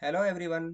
Hello everyone,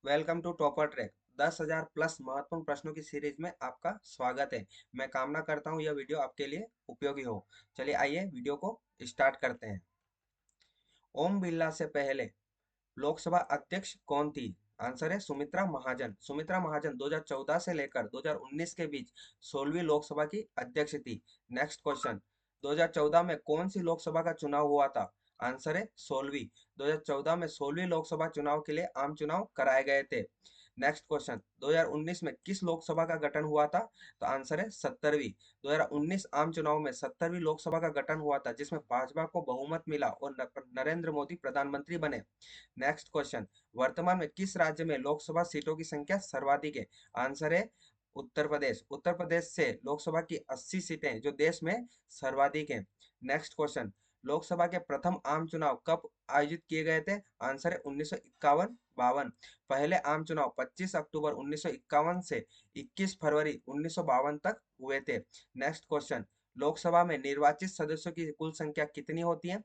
welcome to topper track. 10,000 plus महत्वपूर्ण प्रश्नों की सीरीज में आपका स्वागत है। मैं कामना करता हूँ यह वीडियो आपके लिए उपयोगी हो। चलिए आइए वीडियो को स्टार्ट करते हैं। ओम बिरला से पहले लोकसभा अध्यक्ष कौन थी? आंसर है सुमित्रा महाजन। सुमित्रा महाजन 2014 से लेकर 2019 के बीच 16वीं लोकसभा की अध्यक्ष थी। नेक्स्ट क्वेश्चन, 2014 में कौन सी लोकसभा का चुनाव हुआ था? आंसर है 16वीं। 2014 में 16वीं लोकसभा चुनाव के लिए आम चुनाव कराए गए थे। नेक्स्ट क्वेश्चन, 2019 में किस लोकसभा का गठन हुआ था? तो आंसर है 70वीं। 2019 आम चुनाव में 70वीं लोकसभा का गठन हुआ था, जिसमें भाजपा को बहुमत मिला और नरेंद्र मोदी प्रधानमंत्री बने। नेक्स्ट क्वेश्चन, वर्तमान में किस राज्य में लोकसभा सीटों की संख्या सर्वाधिक है? आंसर है उत्तर प्रदेश। उत्तर प्रदेश से लोकसभा की 80 सीटें जो देश में सर्वाधिक हैं। नेक्स्ट क्वेश्चन, लोकसभा के प्रथम आम चुनाव कब आयोजित किए गए थे? आंसर है 1951-52। पहले आम चुनाव 25 अक्टूबर 1951 से 21 फरवरी 1952 तक हुए थे। नेक्स्ट क्वेश्चन, लोकसभा में निर्वाचित सदस्यों की कुल संख्या कितनी होती है?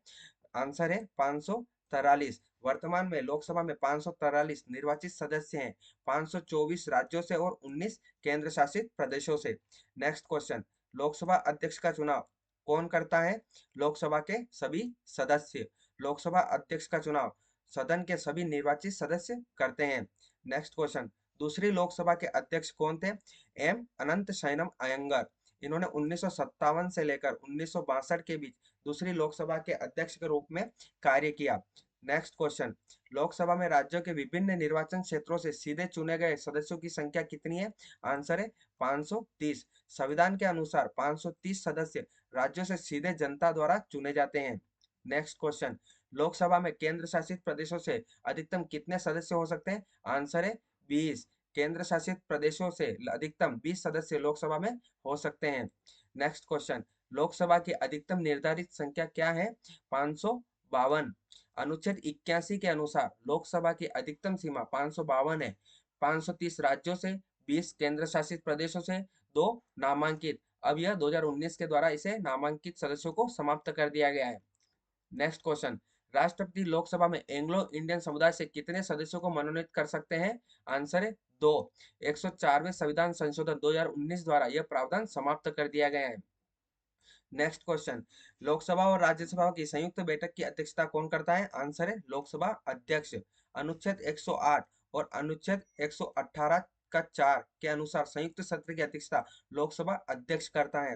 आंसर है 543। वर्तमान में लोकसभा में 543 निर्वाचित सदस्य हैं, 524 राज्यों से और 19 केंद्र शासित प्रदेशों से। नेक्स्ट क्वेश्चन, लोकसभा अध्यक्ष का चुनाव कौन करता है? लोकसभा के सभी सदस्य। लोकसभा अध्यक्ष का चुनाव सदन के सभी निर्वाचित सदस्य करते हैं। नेक्स्ट क्वेश्चन, दूसरी लोकसभा के अध्यक्ष कौन थे? एम अनंत शयनम अयंगर। इन्होंने 1957 से लेकर 1962 के बीच दूसरी लोकसभा के अध्यक्ष के रूप में कार्य किया। नेक्स्ट क्वेश्चन, लोकसभा में राज्यों के विभिन्न निर्वाचन क्षेत्रों से सीधे चुने गए सदस्यों की संख्या कितनी है? आंसर है 530। संविधान के अनुसार 530 सदस्य राज्यों से सीधे जनता द्वारा चुने जाते हैं। नेक्स्ट क्वेश्चन, लोकसभा में केंद्र शासित प्रदेशों से अधिकतम कितने सदस्य हो सकते हैं? आंसर है 20। केंद्र शासित प्रदेशों से अधिकतम 20 सदस्य लोकसभा में हो सकते हैं। नेक्स्ट क्वेश्चन, लोकसभा की अधिकतम निर्धारित संख्या क्या है? 552। अनुच्छेद 81 के अनुसार लोकसभा की अधिकतम सीमा 552 है। 530 राज्यों से, 20 केंद्र शासित प्रदेशों से, 2 नामांकित। अब यह 2019 के द्वारा इसे नामांकित सदस्यों को समाप्त कर दिया गया है। नेक्स्ट क्वेश्चन, राष्ट्रपति लोकसभा में एंग्लो इंडियन समुदाय से कितने सदस्यों को मनोनीत कर सकते हैं? आंसर है 2। 104वें संविधान संशोधन 2019 द्वारा यह प्रावधान समाप्त कर दिया गया है। नेक्स्ट क्वेश्चन, लोकसभा और राज्यसभा की संयुक्त बैठक की अध्यक्षता कौन करता है? आंसर है लोकसभा अध्यक्ष। अनुच्छेद 108 और अनुच्छेद 118 का 4 के अनुसार संयुक्त सत्र की अध्यक्षता लोकसभा अध्यक्ष करता है।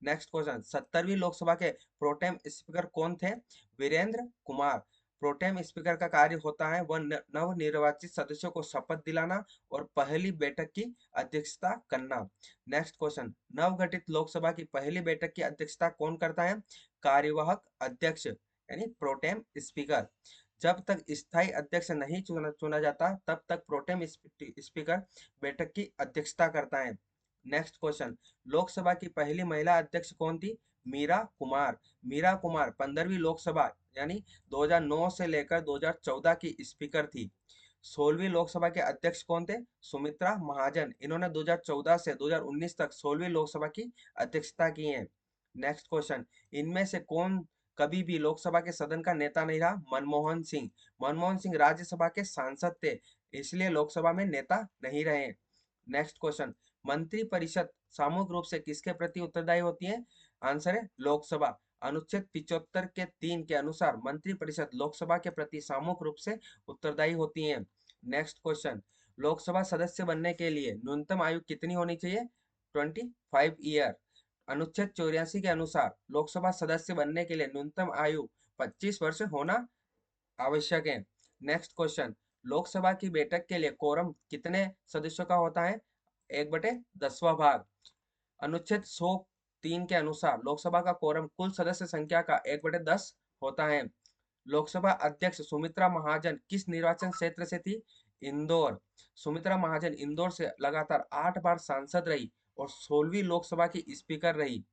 नेक्स्ट क्वेश्चन, 70वीं लोकसभा के प्रोटेम स्पीकर कौन थे? वीरेंद्र कुमार। प्रोटेम स्पीकर का कार्य होता है वह नव निर्वाचित सदस्यों को शपथ दिलाना और पहली बैठक की अध्यक्षता करना। नेक्स्ट क्वेश्चन, नवगठित लोकसभा की पहली बैठक की अध्यक्षता कौन करता है? कार्यवाहक अध्यक्ष यानी प्रोटेम स्पीकर। जब तक स्थायी अध्यक्ष नहीं चुना जाता तब तक प्रोटेम स्पीकर बैठक की अध्यक्षता करता है। नेक्स्ट क्वेश्चन, लोकसभा की पहली महिला अध्यक्ष कौन थी? मीरा कुमार। मीरा कुमार 15वीं लोकसभा यानी 2009 से लेकर 2014 की स्पीकर थी। 16वीं लोकसभा के अध्यक्ष कौन थे? सुमित्रा महाजन। इन्होंने 2014 से 2019 तक 16वीं लोकसभा की अध्यक्षता की है। नेक्स्ट क्वेश्चन, इनमें से कौन कभी भी लोकसभा के सदन का नेता नहीं रहा? मनमोहन सिंह। मनमोहन सिंह राज्यसभा के सांसद थे, इसलिए लोकसभा में नेता नहीं रहे। नेक्स्ट क्वेश्चन, मंत्री परिषद सामूहिक रूप से किसके प्रति उत्तरदायी होती है? आंसर है लोकसभा। अनुच्छेद 75 के 3 के अनुसार मंत्री परिषद लोकसभा के प्रति सामूहिक रूप से उत्तरदायी होती है। नेक्स्ट क्वेश्चन, लोकसभा सदस्य बनने के लिए न्यूनतम आयु कितनी होनी चाहिए? 25 ईयर। अनुच्छेद 84 के अनुसार लोकसभा सदस्य बनने के लिए न्यूनतम आयु 25 वर्ष होना आवश्यक है। नेक्स्ट क्वेश्चन, लोकसभा की बैठक के लिए कोरम कितने सदस्यों का होता है? 1/10वां भाग। अनुच्छेद 103 के अनुसार लोकसभा का कोरम कुल सदस्य संख्या का 1/10 होता है। लोकसभा अध्यक्ष सुमित्रा महाजन किस निर्वाचन क्षेत्र से थी? इंदौर। सुमित्रा महाजन इंदौर से लगातार 8 बार सांसद रही और 16वीं लोकसभा की स्पीकर रही।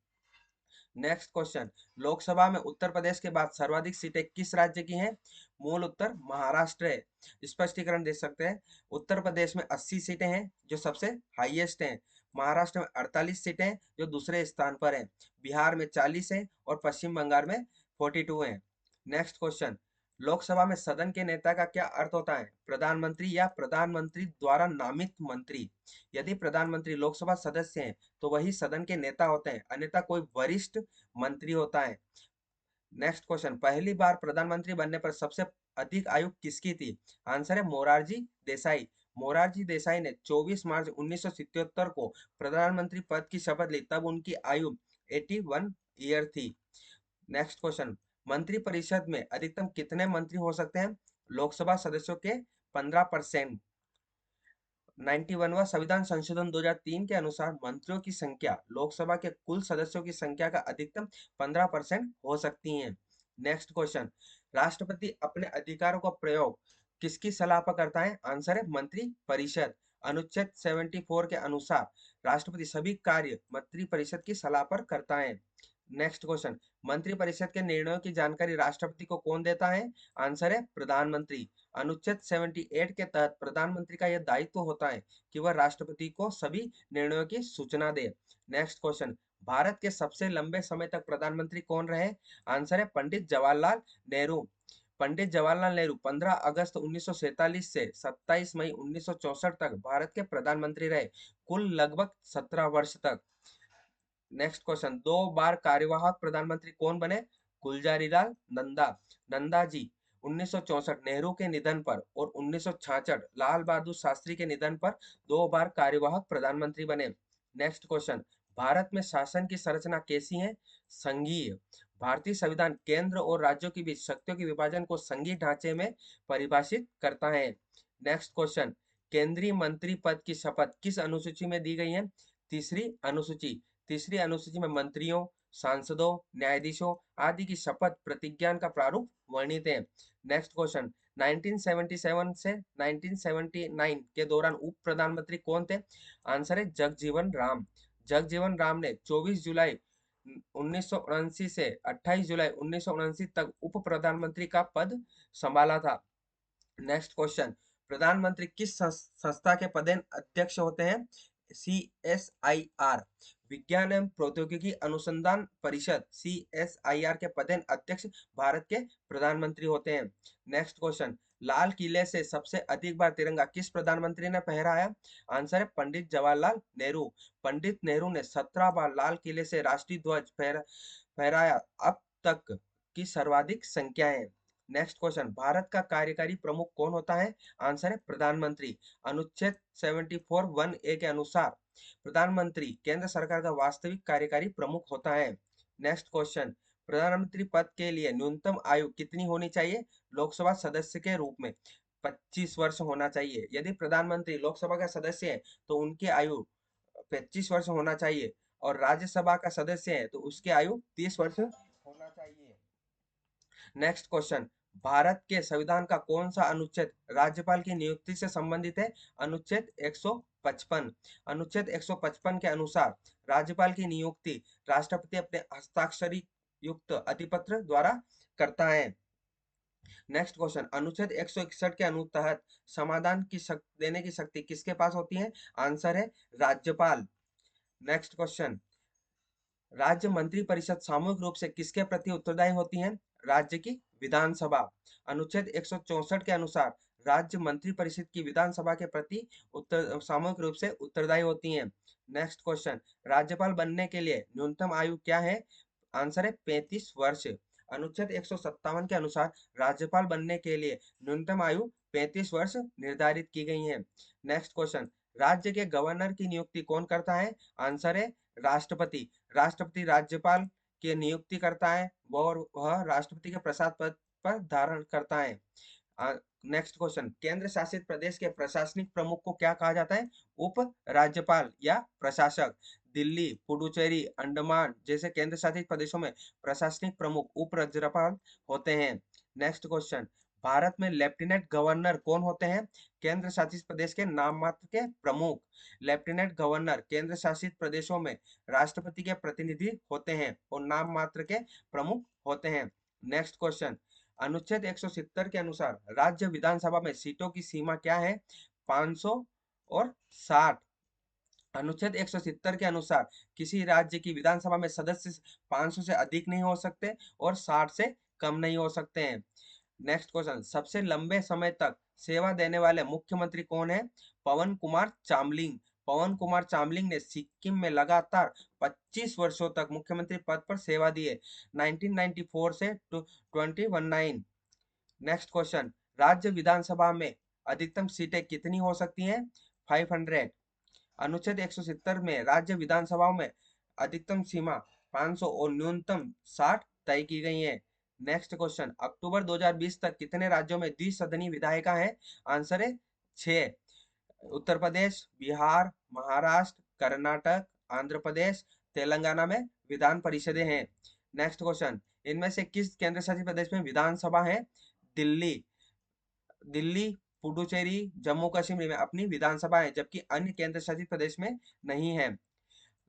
नेक्स्ट क्वेश्चन, लोकसभा में उत्तर प्रदेश के बाद सर्वाधिक सीटें किस राज्य की हैं? मूल उत्तर महाराष्ट्र है। स्पष्टीकरण दे सकते हैं, उत्तर प्रदेश में 80 सीटें हैं जो सबसे हाईएस्ट हैं। महाराष्ट्र में 48 सीटें हैं जो दूसरे स्थान पर हैं। बिहार में 40 हैं और पश्चिम बंगाल में 42 हैं। नेक्स्ट क्वेश्चन, लोकसभा में सदन के नेता का क्या अर्थ होता है? प्रधानमंत्री या प्रधानमंत्री द्वारा नामित मंत्री। यदि प्रधानमंत्री लोकसभा सदस्य हैं तो वही सदन के नेता होते हैं, अन्यथा कोई वरिष्ठ मंत्री होता है। नेक्स्ट क्वेश्चन, पहली बार प्रधानमंत्री बनने पर सबसे अधिक आयु किसकी थी? आंसर है मोरारजी देसाई। मोरारजी देसाई ने 24 मार्च 1977 को प्रधानमंत्री पद की शपथ ली, तब उनकी आयु 81 ईयर थी। नेक्स्ट क्वेश्चन, मंत्रिपरिषद में अधिकतम कितने मंत्री हो सकते हैं? लोकसभा सदस्यों के 15%। 91वां संविधान संशोधन 2003 के अनुसार मंत्रियों की संख्या लोकसभा के कुल सदस्यों की संख्या का अधिकतम 15% हो सकती है। नेक्स्ट क्वेश्चन, राष्ट्रपति अपने अधिकारों का प्रयोग किसकी सलाह पर करता है? आंसर है मंत्री परिषद। अनुच्छेद 74 के अनुसार राष्ट्रपति सभी कार्य मंत्री परिषद की सलाह पर करता है। नेक्स्ट क्वेश्चन, मंत्रिपरिषद के निर्णयों की जानकारी राष्ट्रपति को कौन देता है? आंसर है प्रधानमंत्री। अनुच्छेद 78 के तहत प्रधानमंत्री का यह दायित्व होता है कि वह राष्ट्रपति को सभी निर्णयों की सूचना दे। नेक्स्ट क्वेश्चन, भारत के सबसे लंबे समय तक प्रधानमंत्री कौन रहे? आंसर है पंडित जवाहरलाल नेहरू। पंडित जवाहरलाल नेहरू 15 अगस्त 1947 से 27 मई 1964 तक भारत के प्रधानमंत्री रहे, कुल लगभग 17 वर्ष तक। नेक्स्ट क्वेश्चन, 2 बार कार्यवाहक प्रधानमंत्री कौन बने? गुलजारीलाल नंदा। नंदा जी 1964 नेहरू के निधन पर और 1966 लाल बहादुर शास्त्री के निधन पर 2 बार कार्यवाहक प्रधानमंत्री बने। नेक्स्ट क्वेश्चन, भारत में शासन की संरचना कैसी है? संघीय। भारतीय संविधान केंद्र और राज्यों के बीच शक्तियों के विभाजन को संघीय ढांचे में परिभाषित करता है। नेक्स्ट क्वेश्चन, केंद्रीय मंत्री पद की शपथ किस अनुसूची में दी गई है? तीसरी अनुसूची। तीसरी अनुसूची में मंत्रियों, सांसदों, न्यायाधीशों आदि की शपथ प्रतिज्ञान का प्रारूप वर्णित है। नेक्स्ट क्वेश्चन, 1977 से 1979 के दौरान उप प्रधानमंत्री कौन थे? आंसर है जगजीवन राम। जगजीवन राम ने 24 जुलाई 1979 से 28 जुलाई 1979 तक उप प्रधानमंत्री का पद संभाला था। नेक्स्ट क्वेश्चन, प्रधानमंत्री किस संस्था के पदेन अध्यक्ष होते हैं? CSIR, विज्ञान एवं प्रौद्योगिकी अनुसंधान परिषद CSIR के पदेन अध्यक्ष भारत के प्रधानमंत्री होते हैं। नेक्स्ट क्वेश्चन, लाल किले से सबसे अधिक बार तिरंगा किस प्रधानमंत्री ने फहराया? आंसर है पंडित जवाहरलाल नेहरू। पंडित नेहरू ने 17 बार लाल किले से राष्ट्रीय ध्वज फहराया, अब तक की सर्वाधिक संख्या है। नेक्स्ट क्वेश्चन, भारत का कार्यकारी प्रमुख कौन होता है? आंसर है प्रधानमंत्री। अनुच्छेद 74 1A के अनुसार प्रधानमंत्री केंद्र सरकार का वास्तविक कार्यकारी प्रमुख होता है। नेक्स्ट क्वेश्चन, प्रधानमंत्री पद के लिए न्यूनतम आयु कितनी होनी चाहिए? लोकसभा सदस्य के रूप में 25 वर्ष होना चाहिए। यदि प्रधानमंत्री लोकसभा का सदस्य है तो उनकी आयु 25 वर्ष होना चाहिए, और राज्यसभा का सदस्य है तो उसकी आयु 30 वर्ष होना चाहिए। नेक्स्ट क्वेश्चन, भारत के संविधान का कौन सा अनुच्छेद राज्यपाल की नियुक्ति से संबंधित है? अनुच्छेद 155। अनुच्छेद 155 के अनुसार राज्यपाल की नियुक्ति राष्ट्रपति अपने हस्ताक्षरी युक्त अधिपत्र द्वारा करता है। नेक्स्ट क्वेश्चन, अनुच्छेद 161 के अनुतहत समाधान की देने की शक्ति किसके पास होती है? आंसर है राज्यपाल। नेक्स्ट क्वेश्चन, राज्य मंत्रिपरिषद सामूहिक रूप से किसके प्रति उत्तरदायी होती है? राज्य की विधानसभा। अनुच्छेद 164 के अनुसार राज्य मंत्रिपरिषद की विधानसभा के प्रति सामूहिक रूप से उत्तरदायी होती हैं। नेक्स्ट क्वेश्चन, राज्यपाल बनने के लिए न्यूनतम आयु क्या है? आंसर है 35 वर्ष। अनुच्छेद 157 के अनुसार राज्यपाल बनने के लिए न्यूनतम आयु 35 वर्ष निर्धारित की गई है। नेक्स्ट क्वेश्चन, राज्य के गवर्नर की नियुक्ति कौन करता है? आंसर है राष्ट्रपति। राष्ट्रपति राज्यपाल की नियुक्ति करता है, वह राष्ट्रपति के प्रसाद पद पर धारण करता है। नेक्स्ट क्वेश्चन, केंद्र शासित प्रदेश के प्रशासनिक प्रमुख को क्या कहा जाता है? उप राज्यपाल या प्रशासक। दिल्ली, पुडुचेरी, अंडमान जैसे केंद्र शासित प्रदेशों में प्रशासनिक प्रमुख उप राज्यपाल होते हैं। नेक्स्ट क्वेश्चन, भारत में लेफ्टिनेंट गवर्नर कौन होते हैं? केंद्र शासित प्रदेश के नाम मात्र के प्रमुख। लेफ्टिनेंट गवर्नर केंद्र शासित प्रदेशों में राष्ट्रपति के प्रतिनिधि होते हैं और नाम मात्र के प्रमुख होते हैं। नेक्स्ट क्वेश्चन, अनुच्छेद 170 के अनुसार राज्य विधानसभा में सीटों की सीमा क्या है? 500 और 60। अनुच्छेद 170 के अनुसार किसी राज्य की विधानसभा में सदस्य 500 से अधिक नहीं हो सकते और 60 से कम नहीं हो सकते हैं। नेक्स्ट क्वेश्चन, सबसे लंबे समय तक सेवा देने वाले मुख्यमंत्री कौन है? पवन कुमार चामलिंग। पवन कुमार चामलिंग ने सिक्किम में लगातार 25 वर्षों तक मुख्यमंत्री पद पर सेवा दी है, 1994 से 2019। नेक्स्ट क्वेश्चन, राज्य विधानसभा में अधिकतम सीटें कितनी हो सकती हैं? 500। अनुच्छेद 170 में राज्य विधानसभाओं में अधिकतम सीमा 500 और न्यूनतम 60 तय की गई है। नेक्स्ट क्वेश्चन, अक्टूबर 2020 तक कितने राज्यों में द्विसदनी विधायिका है? आंसर है 6। उत्तर प्रदेश, बिहार, महाराष्ट्र, कर्नाटक, आंध्र प्रदेश, तेलंगाना में विधान परिषदें हैं। नेक्स्ट क्वेश्चन, इनमें से किस केंद्र शासित प्रदेश में विधानसभा है? दिल्ली। दिल्ली, पुडुचेरी, जम्मू कश्मीर में अपनी विधानसभा है, जबकि अन्य केंद्र शासित प्रदेश में नहीं है।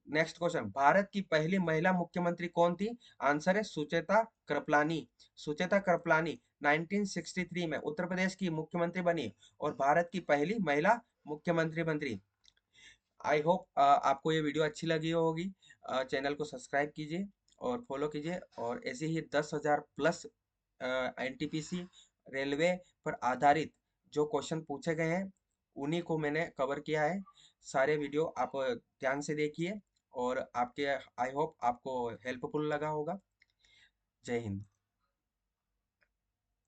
नेक्स्ट क्वेश्चन, भारत की पहली महिला मुख्यमंत्री कौन थी? आंसर है सुचेता कृपलानी। सुचेता कृपलानी 1963 में उत्तर प्रदेश की मुख्यमंत्री बनी और भारत की पहली महिला मुख्यमंत्री बनी। आई होप आपको ये वीडियो अच्छी लगी होगी। चैनल को सब्सक्राइब कीजिए और फॉलो कीजिए, और ऐसे ही 10,000 प्लस एनटीपीसी रेलवे पर आधारित जो क्वेश्चन पूछे गए हैं उन्हीं को मैंने कवर किया है। सारे वीडियो आप ध्यान से देखिए और आपके आई होप आपको हेल्पफुल लगा होगा। जय हिंद।